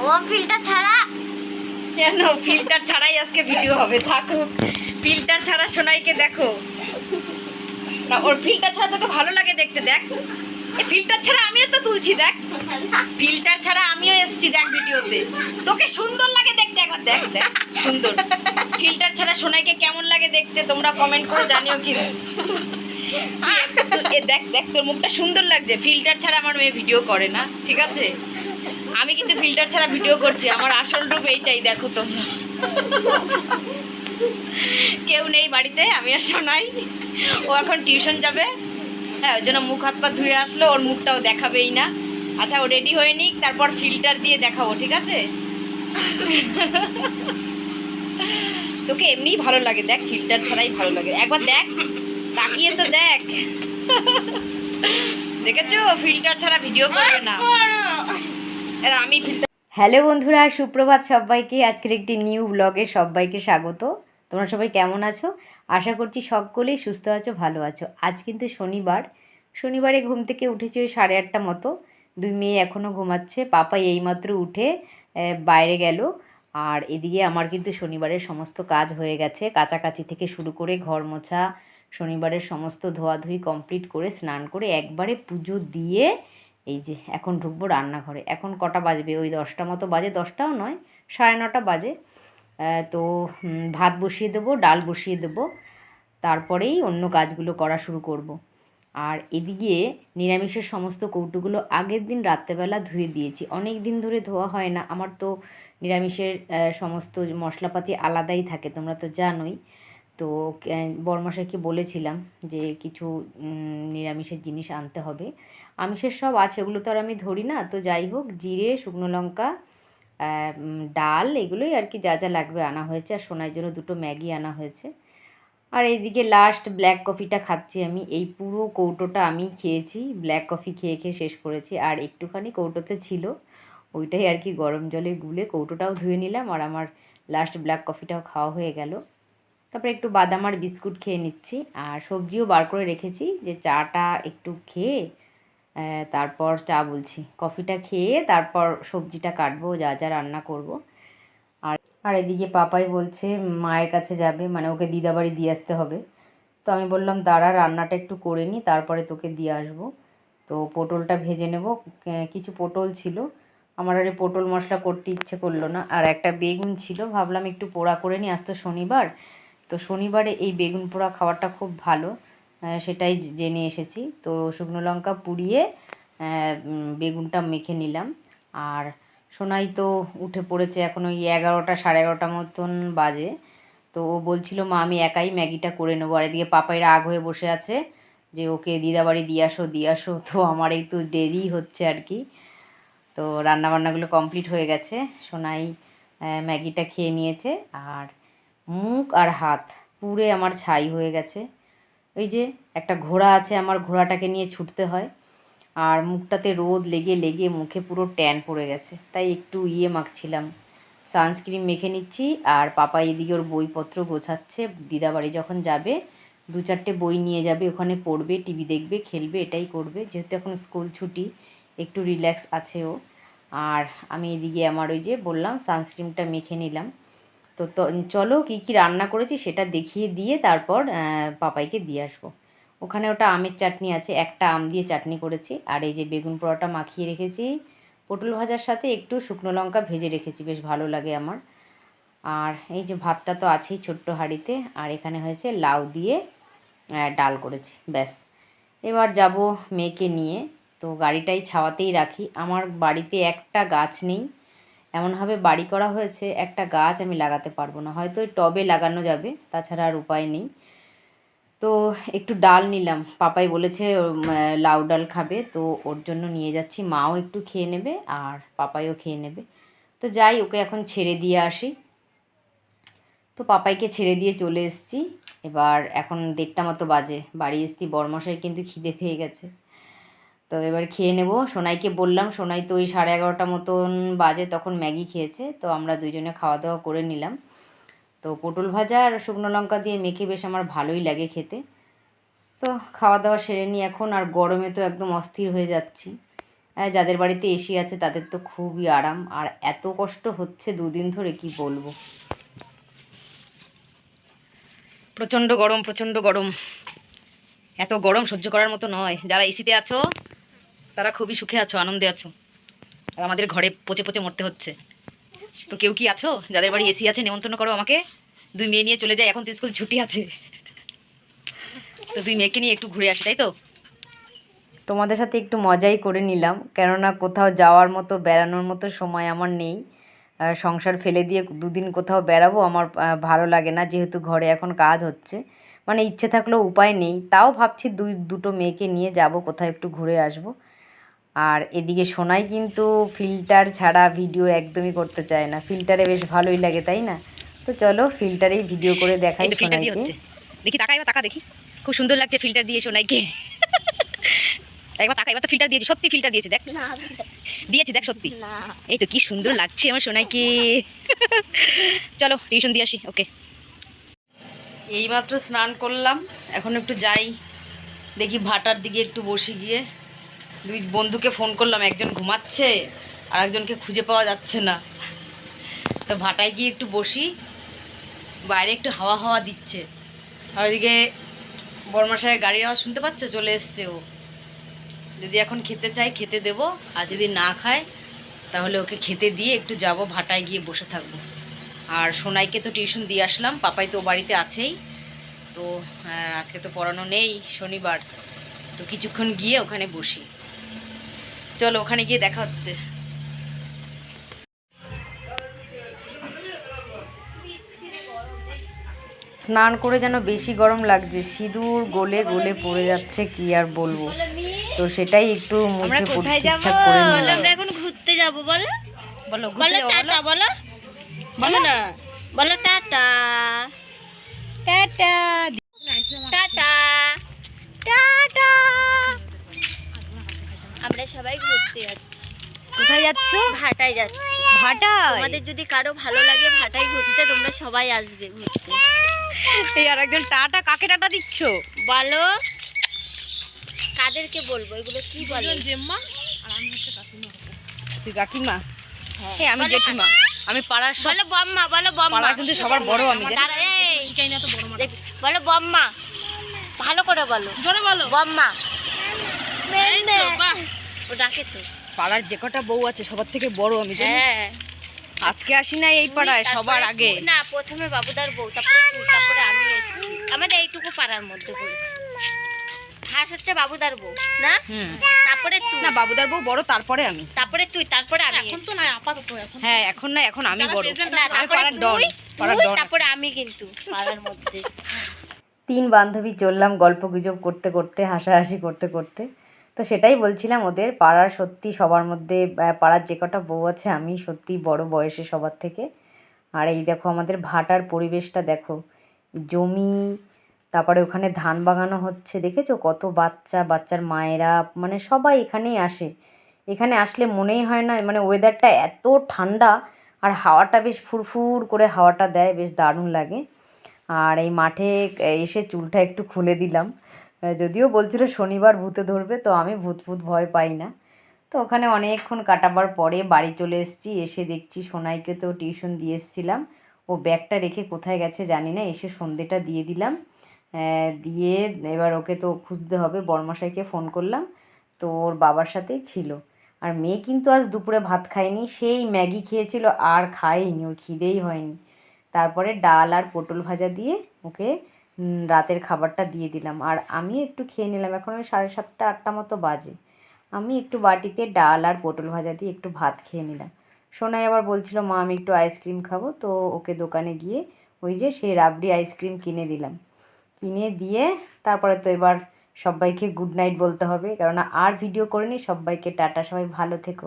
ও filter ছাড়া কেন filter ছাড়াই আজকে ভিডিও হবে, থাকো। ফিল্টার ছাড়া সোনাইকে দেখো না, ওর ফিল্টার ছাড়া তোকে ভালো লাগে দেখতে, দেখ। ফিল্টার ছাড়া আমিও তো তুলছি, দেখ। ফিল্টার ছাড়া আমিও এসছি, দেখ ভিডিওতে। তোকে সুন্দর লাগে দেখতে, একবার দেখ, দেখ সুন্দর। ফিল্টার ছাড়া সোনাইকে কেমন লাগে দেখতে তোমরা কমেন্ট করে জানিও কিন্তু। দেখ দেখ, তোর মুখটা সুন্দর লাগছে। ফিল্টার ছাড়া আমার মেয়ে ভিডিও করে না, ঠিক আছে? আমি কিন্তু ফিল্টার ছাড়া ভিডিও করছি, আমার আসল রূপ এইটাই, দেখো তোমরা। কেউ নেই বাড়িতে, আমি আর সোনাই। ও এখন টিউশন যাবে, হ্যাঁ, ওই জন্য মুখ হাত পা ধুয়ে আসলো, ওর মুখটাও দেখাবেই না। আচ্ছা, ও রেডি হয়ে নিক, তারপর ফিল্টার দিয়ে দেখাবো, ঠিক আছে? তোকে এমনিই ভালো লাগে, দেখ, ফিল্টার ছাড়াই ভালো লাগে। একবার দেখ, তাকিয়ে তো দেখ। দেখেছো, ফিল্টার ছাড়া ভিডিও করবে না। আমি ফিল্টার। হ্যালো বন্ধুরা, সুপ্রভাত সবাইকে। আজকের একটি নিউ ব্লগে সবাইকে স্বাগত। তোমরা সবাই কেমন আছো? আশা করছি সকলেই সুস্থ আছো, ভালো আছো। আজ কিন্তু শনিবারে ঘুম থেকে উঠেছি ওই 8:30 মতো। দুই মেয়ে এখনও ঘুমাচ্ছে। পাপাই এইমাত্র উঠে বাইরে গেল। আর এদিকে আমার কিন্তু শনিবারের সমস্ত কাজ হয়ে গেছে, কাচাকাচি থেকে শুরু করে ঘর মোছা, শনিবারের সমস্ত ধোয়াধুয়ি কমপ্লিট করে স্নান করে একবারে পুজো দিয়ে এই যে এখন ঢুকবো রান্নাঘরে। এখন কটা বাজবে? ওই 10টা মতো বাজে, 10টাও নয়, 9:30 বাজে। তো ভাত বসিয়ে দেবো, ডাল বসিয়ে দেবো, তারপরেই অন্য কাজগুলো করা শুরু করব। আর এদিকে নিরামিষের সমস্ত কৌটোগুলো আগের দিন রাত্রেবেলা ধুয়ে দিয়েছি। অনেক দিন ধরে ধোয়া হয় না আমার তো। নিরামিষের সমস্ত মশলাপাতি আলাদাই থাকে, তোমরা তো জানোই। তো বড়মশাইকে বলেছিলাম যে কিছু নিরামিষের জিনিস আনতে হবে। আমিষের সব আছে, ওগুলো তো আর আমি ধরি না। তো যাই হোক, জিরে, শুকনো লঙ্কা, ডাল, এগুলোই আর কি যা যা লাগবে আনা হয়েছে। আর সোনার জন্য 2টো ম্যাগি আনা হয়েছে। আর এইদিকে লাস্ট ব্ল্যাক কফিটা খাচ্ছি আমি। এই পুরো কৌটোটা আমি খেয়েছি, ব্ল্যাক কফি খেয়ে খেয়ে শেষ করেছি। আর একটুখানি কৌটোতে ছিল, ওইটাই আর কি গরম জলে গুলে কৌটোটাও ধুয়ে নিলাম। আর আমার লাস্ট ব্ল্যাক কফিটাও খাওয়া হয়ে গেল। তারপরে একটু বাদাম আর বিস্কুট খেয়ে নিচ্ছি। আর সবজিও বার করে রেখেছি, যে চাটা একটু খেয়ে তারপর চা বলছি, কফিটা খেয়ে তারপর সবজিটা কাটবো, যা যা রান্না করব। আর এদিকে পাপাই বলছে মায়ের কাছে যাবে, মানে ওকে দিদাবাড়ি দিয়ে আসতে হবে। তো আমি বললাম দাঁড়া, রান্নাটা একটু করে নিই, তারপরে তোকে দিয়ে আসবো। তো পটলটা ভেজে নেব। কিছু পটল ছিল, আমার আর পটল মশলা করতে ইচ্ছে করলো না। আর একটা বেগুন ছিল, ভাবলাম একটু পোড়া করে নিই, আজ তো শনিবার। তো শনিবারে এই বেগুন পোড়া খাওয়াটা খুব ভালো, সেটাই জেনে এসেছি। তো শুকনো লঙ্কা পুড়িয়ে বেগুনটা মেখে নিলাম। আর সোনাই তো উঠে পড়েছে, এখন ওই 11টা 11:30 মতন বাজে। তো ও বলছিল মা আমি একাই ম্যাগিটা করে নেবো। আর এদিকে পাপাই রাগ হয়ে বসে আছে যে ওকে দিদাবাড়ি দিয়ে আসো দিয়ে আসো। তো আমার একটু দেরি হচ্ছে আর কি। তো রান্নাবান্নাগুলো কমপ্লিট হয়ে গেছে, সোনাই ম্যাগিটা খেয়ে নিয়েছে। আর মুখ আর হাত পুরে আমার ছাই হয়ে গেছে। ওই যে একটা ঘোড়া আছে আমার, ঘোড়াটাকে নিয়ে ছুটতে হয়। আর মুখটাতে রোদ লেগে লেগে মুখে পুরো ট্যান পড়ে গেছে, তাই একটু মাখছিলাম, সানস্ক্রিন মেখে নিচ্ছি। আর পাপা এদিকে ওর বইপত্র গোছাচ্ছে, দিদাবাড়ি যখন যাবে 2-4টে বই নিয়ে যাবে, ওখানে পড়বে, টিভি দেখবে, খেলবে, এটাই করবে। যেহেতু এখন স্কুল ছুটি, একটু রিল্যাক্স আছে ও। আর আমি এদিকে আমার ওই যে বললাম সানস্ক্রিনটা মেখে নিলাম। তো চলো কী কী রান্না করেছি সেটা দেখিয়ে দিয়ে তারপর পাপাইকে দিয়ে আসবো। ওখানে ওটা আমের চাটনি আছে, একটা আম দিয়ে চাটনি করেছি। আর এই যে বেগুন পোড়াটা মাখিয়ে রেখেছি, পটল ভাজার সাথে একটু শুকনো লঙ্কা ভেজে রেখেছি, বেশ ভালো লাগে আমার। আর এই যে ভাতটা তো আছেই ছোট্ট হাঁড়িতে। আর এখানে হয়েছে লাউ দিয়ে ডাল করেছি, ব্যাস। এবার যাব মেয়েকে নিয়ে। তো গাড়িটাই ছাওয়াতেই রাখি, আমার বাড়িতে একটা গাছ নেই, এমনভাবে বাড়ি করা হয়েছে একটা গাছ আমি লাগাতে পারবো না। হয়তো ওই টবে লাগানো যাবে, তাছাড়া আর উপায় নেই। তো একটু ডাল নিলাম, পাপাই বলেছে লাউ ডাল খাবে, তো ওর জন্য নিয়ে যাচ্ছি। মাও একটু খেয়ে নেবে আর পাপাইও খেয়ে নেবে। তো যাই, ওকে এখন ছেড়ে দিয়ে আসি। তো পাপাইকে ছেড়ে দিয়ে চলে এসেছি। এবার এখন 1:30 মতো বাজে, বাড়ি এসেছি। বড়মশাই কিন্তু খিদে পেয়ে গেছে, তো এবার খেয়ে নেব। সোনাইকে বললাম, সোনাই তো ওই 11:30 মতন বাজে তখন ম্যাগি খেয়েছে। তো আমরা দুজনে খাওয়া দাওয়া করে নিলাম। তো পটল ভাজা আর শুকনো লঙ্কা দিয়ে মেখে বেশ আমার ভালোই লাগে খেতে। তো খাওয়া দাওয়া সেরে নিই এখন। আর গরমে তো একদম অস্থির হয়ে যাচ্ছি। যাদের বাড়িতে এসি আছে তাদের তো খুবই আরাম, আর এত কষ্ট হচ্ছে দুদিন ধরে কি বলবো। প্রচণ্ড গরম, প্রচণ্ড গরম, এত গরম সহ্য করার মতো নয়। যারা এসিতে আছো তারা খুবই সুখে আছো, আনন্দে আছো, আর আমাদের ঘরে পচে পচে মরতে হচ্ছে। তো কেউ কি আছো যাদের বাড়ি এসি আছে, নেমন্তন্ন করো আমাকে। 2 মেয়ে নিয়ে চলে যায়, এখন তো স্কুল ছুটি আছে, তো 2 মেয়েকে নিয়ে একটু ঘুরে আসি, তাই তো। তোমাদের সাথে একটু মজাই করে নিলাম, কেননা কোথাও যাওয়ার মতো বেড়ানোর মতো সময় আমার নেই। সংসার ফেলে দিয়ে 2 দিন কোথাও বেড়াবো আমার ভালো লাগে না, যেহেতু ঘরে এখন কাজ হচ্ছে। মানে ইচ্ছে থাকলেও উপায় নেই, তাও ভাবছি দুটো মেয়েকে নিয়ে যাব কোথাও একটু ঘুরে আসব। আর এদিকে সোনাই কিন্তু ফিল্টার ছাড়া ভিডিও একদমই করতে চায় না, ফিল্টারে বেশ ভালোই লাগে, তাই না? তো চলো ফিল্টারেই ভিডিও করে দেখাই সোনাইকে। দেখি তাকা, এবার তাকা, দেখি খুব সুন্দর লাগছে ফিল্টার দিয়ে সোনাইকে। একবার তাকা, এবার তো ফিল্টার দিয়েছি, সত্যি ফিল্টার দিয়েছি, দেখ দিয়েছি, দেখ সত্যি। এই তো কি সুন্দর লাগছে আমার সোনাইকে। চলো টিউশন দিয়ে আসি, ওকে। এইমাত্র স্নান করলাম, এখন একটু যাই, দেখি ভাটার দিকে একটু বসি গিয়ে। 2 বন্ধুকে ফোন করলাম, একজন ঘুমাচ্ছে আর একজনকে খুঁজে পাওয়া যাচ্ছে না। তো ভাটায় গিয়ে একটু বসি, বাইরে একটু হাওয়া হাওয়া দিচ্ছে। আর ওইদিকে বড়মশাইয়ের গাড়ির আওয়াজ শুনতে পাচ্ছে, চলে এসছে ও। যদি এখন খেতে চাই খেতে দেবো, আর যদি না খায় তাহলে ওকে খেতে দিয়ে একটু যাব, ভাটায় গিয়ে বসে থাকবো। আর সোনাইকে তো টিউশন দিয়ে আসলাম, পাপাই তো বাড়িতে আছেই। তো আজকে তো পড়ানো নেই, শনিবার, তো কিছুক্ষণ গিয়ে ওখানে বসি। চলো ওখানে গিয়ে দেখা হচ্ছে। স্নান করে যেন বেশি গরম লাগছে, সিঁদুর গলে গলে পড়ে যাচ্ছে, কি আর বলবো। তো সেটাই একটু মুছে ঠিকঠাক করে নিলাম। আমরা এখন ঘুরতে যাব, বলো বলো বলো টাটা, বলো বলো না, বলো টাটা টাটা টাটা টাটা। আমরা সবাই ঘুরতে যাচ্ছি। কোথায় যাচ্ছ? ভাটায় যাচ্ছি। ভাটায়? তোমাদের যদি কারো ভালো লাগে ভাটায় ঘুরতে, তোমরা সবাই আসবে ঘুরতে। এই আর একজন টাটা, কাকে টাটা দিচ্ছ বলো, কাদেরকে বলবো এগুলো, কি বলো? জেম্মা আর আমি হচ্ছে কাকিমা। তুই কাকিমা? হ্যাঁ, এই আমি জেঠিমা, আমি পাড়ার সব। বলো বম্মা, বলো বম্মা। পাড়ার কিন্তু সবার বড় আমি, শিখাই না তো বড় মা। বলো বম্মা, ভালো করে বলো, জোরে বলো বম্মা। এই তো বাহ, ও ডাকে তো। পাড়ার যে কটা বউ আছে সবার থেকে বড় আমি। হ্যাঁ, আজকে আসি না এই পাড়ায় সবার আগে। না, প্রথমে বাবুদার বউ, তারপরে তুই, তারপরে আমি এসেছি। আমাদের এইটুকু পাড়ার মধ্যে পড়েছি। হাস হচ্ছে বাবুদার বউ না, তারপরে তুই। না, বাবুদার বউ বড়, তারপরে আমি, তারপরে তুই, তারপরে আমি। এখন তো না আপাতত, এখন হ্যাঁ, এখন না, এখন আমি বড়। না, তারপরে তুই, তারপরে আমি, কিন্তু পাড়ার মধ্যে 3 বান্ধবী চললাম গল্প গুজব করতে করতে, হাসাহাসি করতে করতে। তো সেটাই বলছিলাম, ওদের পাড়ার সত্যি সবার মধ্যে, পাড়ার যে কটা বউ আছে আমি সত্যি বড় বয়সে সবার থেকে। আর এই দেখো আমাদের ভাটার পরিবেশটা দেখো, জমি, তারপরে ওখানে ধান বাগানো হচ্ছে, দেখেছো কত বাচ্চা, বাচ্চার মায়েরা, মানে সবাই এখানেই আসে। এখানে আসলে মনেই হয় না, মানে ওয়েদারটা এত ঠান্ডা, আর হাওয়াটা বেশ ফুরফুর করে হাওয়াটা দেয়, বেশ দারুণ লাগে। আর এই মাঠে এসে চুলটা একটু খুলে দিলাম, যদিও বলছিল শনিবার ভূতে ধরবে, তো আমি ভূত ভয় পাই না। তো ওখানে অনেকক্ষণ কাটাবার পরে বাড়ি চলে এসেছি, এসে দেখছি সোনাইকে তো টিউশন দিয়ে এসেছিলাম, ও ব্যাগটা রেখে কোথায় গেছে জানি না, এসে সন্ধেটা দিয়ে দিলাম। দিয়ে এবার ওকে তো খুঁজতে হবে, বড়মশাইকে ফোন করলাম, তো ওর বাবার সাথেই ছিল। আর মেয়ে কিন্তু আজ দুপুরে ভাত খায়নি, সেই ম্যাগি খেয়েছিল, আর খায়নি, ওর খিদেই হয়নি। তারপরে ডাল আর পটল ভাজা দিয়ে ওকে রাতের খাবারটা দিয়ে দিলাম, আর আমিও একটু খেয়ে নিলাম। এখন ওই 7:30 8টা মতো বাজে, আমি একটু বাটিতে ডাল আর পটল ভাজা দিয়ে একটু ভাত খেয়ে নিলাম। সোনাই আবার বলছিল মা আমি একটু আইসক্রিম খাবো, তো ওকে দোকানে গিয়ে ওই যে সেই রাবড়ি আইসক্রিম কিনে দিলাম। কিনে দিয়ে তারপরে তো এবার সবাইকে গুড নাইট বলতে হবে, কেননা আর ভিডিও করিনি। সবাইকে টাটা, সবাই ভালো থেকো।